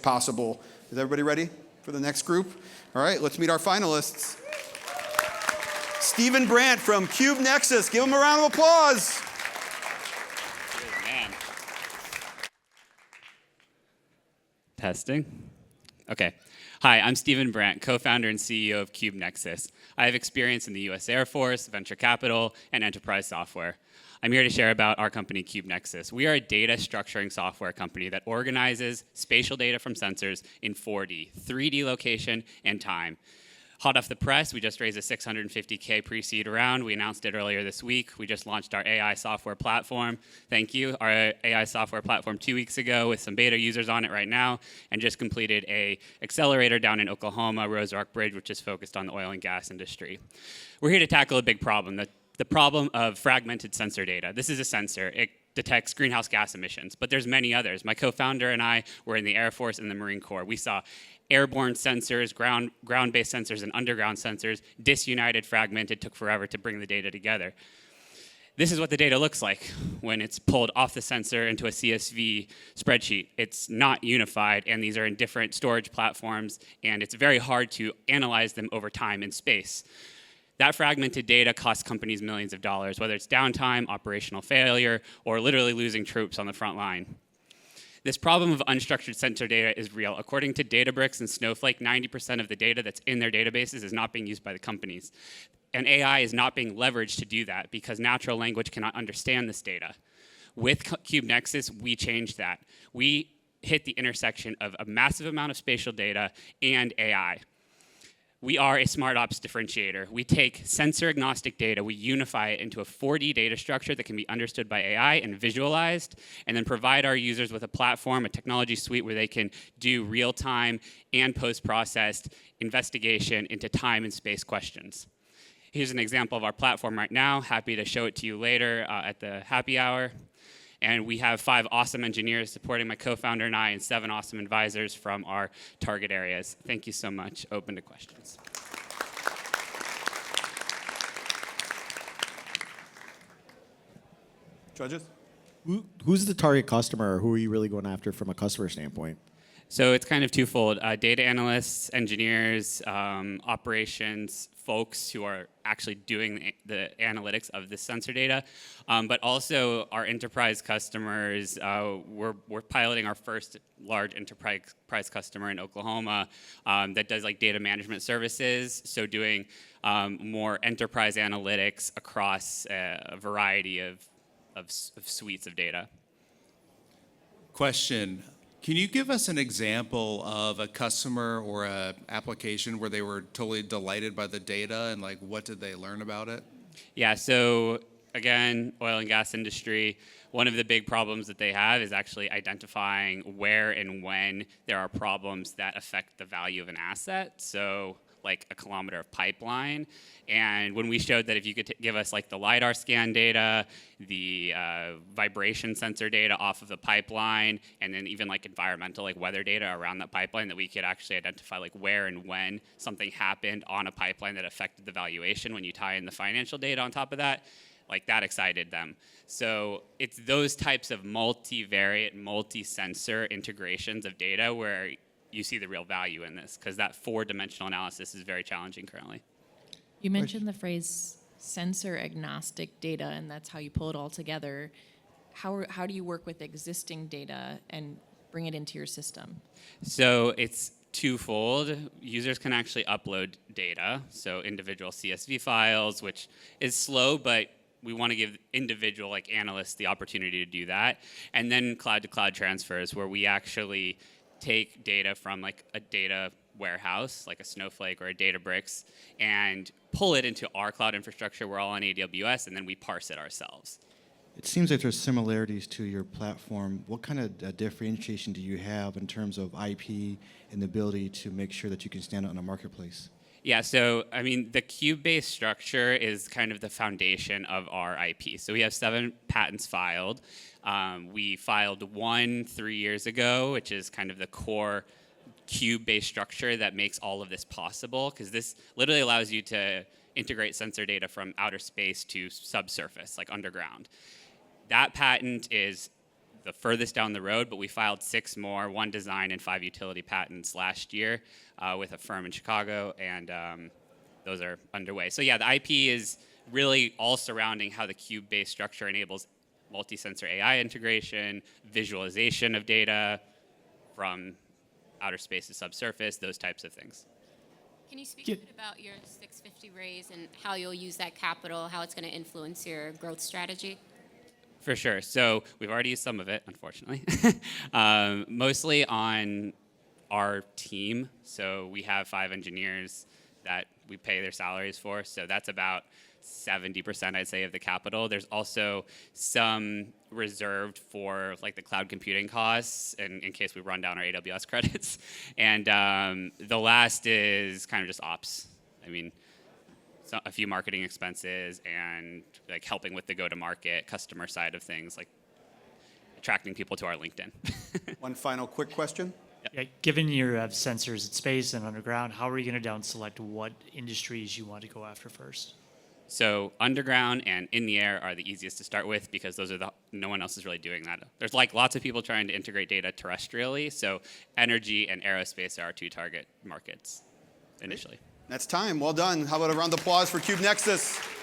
possible. Is everybody ready for the next group? All right, let's meet our finalists. Stephen Brandt from CubeNexus. Give him a round of applause. Man. Testing. Okay. Hi, I'm Stephen Brandt, co-founder and CEO of CubeNexus. I have experience in the US Air Force, venture capital, and enterprise software. I'm here to share about our company, CubeNexus. We are a data structuring software company that organizes spatial data from sensors in 4D, 3D location, and time. Hot off the press, we just raised a $650K pre-seed round. We announced it earlier this week. We just launched our AI software platform. Thank you. Our AI software platform 2 weeks ago with some beta users on it right now, and just completed a accelerator down in Oklahoma, Rose Rock Bridge, which is focused on the oil and gas industry. We're here to tackle a big problem, the problem of fragmented sensor data. This is a sensor. It detects greenhouse gas emissions, but there's many others. My co-founder and I were in the Air Force and the Marine Corps. We saw airborne sensors, ground-based sensors, and underground sensors, disunited, fragmented, took forever to bring the data together. This is what the data looks like when it's pulled off the sensor into a CSV spreadsheet. It's not unified, and these are in different storage platforms, and it's very hard to analyze them over time and space. That fragmented data costs companies millions of dollars, whether it's downtime, operational failure, or literally losing troops on the front line. This problem of unstructured sensor data is real. According to Databricks and Snowflake, 90% of the data that's in their databases is not being used by the companies. And AI is not being leveraged to do that because natural language cannot understand this data. With CubeNexus, we changed that. We hit the intersection of a massive amount of spatial data and AI. We are a smart ops differentiator. We take sensor agnostic data, we unify it into a 4D data structure that can be understood by AI and visualized, and then provide our users with a platform, a technology suite where they can do real-time and post-processed investigation into time and space questions. Here's an example of our platform right now. Happy to show it to you later at the happy hour. And we have 5 awesome engineers supporting my co-founder and I, and 7 awesome advisors from our target areas. Thank you so much. Open to questions. Judges? Who's the target customer, or who are you really going after from a customer standpoint? So it's kind of twofold. Data analysts, engineers, operations, folks who are actually doing the analytics of the sensor data, but also our enterprise customers. We're piloting our first large enterprise customer in Oklahoma that does like data management services, so doing more enterprise analytics across a variety of suites of data. Question. Can you give us an example of a customer or an application where they were totally delighted by the data, and like what did they learn about it? Yeah, so again, oil and gas industry, one of the big problems that they have is actually identifying where and when there are problems that affect the value of an asset. So like a kilometer of pipeline. And when we showed that if you could give us like the LiDAR scan data, the vibration sensor data off of the pipeline, and then even like environmental, like weather data around that pipeline, that we could actually identify like where and when something happened on a pipeline that affected the valuation when you tie in the financial data on top of that, like that excited them. So it's those types of multivariate, multi-sensor integrations of data where you see the real value in this, because that 4-dimensional analysis is very challenging currently. You mentioned the phrase sensor agnostic data, and that's how you pull it all together. How do you work with existing data and bring it into your system? So it's twofold. Users can actually upload data, so individual CSV files, which is slow, but we want to give individual like analysts the opportunity to do that. And then cloud-to-cloud transfers, where we actually take data from like a data warehouse, like a Snowflake or a Databricks, and pull it into our cloud infrastructure. We're all on AWS, and then we parse it ourselves. It seems like there's similarities to your platform. What kind of differentiation do you have in terms of IP and the ability to make sure that you can stand out in a marketplace? Yeah, so I mean, the cube-based structure is kind of the foundation of our IP. So we have 7 patents filed. We filed 1 3 years ago, which is kind of the core cube-based structure that makes all of this possible, because this literally allows you to integrate sensor data from outer space to subsurface, like underground. That patent is the furthest down the road, but we filed 6 more, 1 design and 5 utility patents last year with a firm in Chicago, and those are underway. So yeah, the IP is really all surrounding how the cube-based structure enables multi-sensor AI integration, visualization of data from outer space to subsurface, those types of things. Can you speak a bit about your 650 raise and how you'll use that capital, how it's going to influence your growth strategy? For sure. So we've already used some of it, unfortunately, mostly on our team. So we have 5 engineers that we pay their salaries for. So that's about 70%, I'd say, of the capital. There's also some reserved for like the cloud computing costs in case we run down our AWS credits. And the last is kind of just ops. I mean, so a few marketing expenses and like helping with the go-to-market customer side of things, like attracting people to our LinkedIn. One final quick question. Yeah, given you have sensors at space and underground, how are you going to down select what industries you want to go after first? So underground and in the air are the easiest to start with because those are no one else is really doing that. There's like lots of people trying to integrate data terrestrially. So energy and aerospace are our 2 target markets initially. That's time. Well done. How about a round of applause for CubeNexus?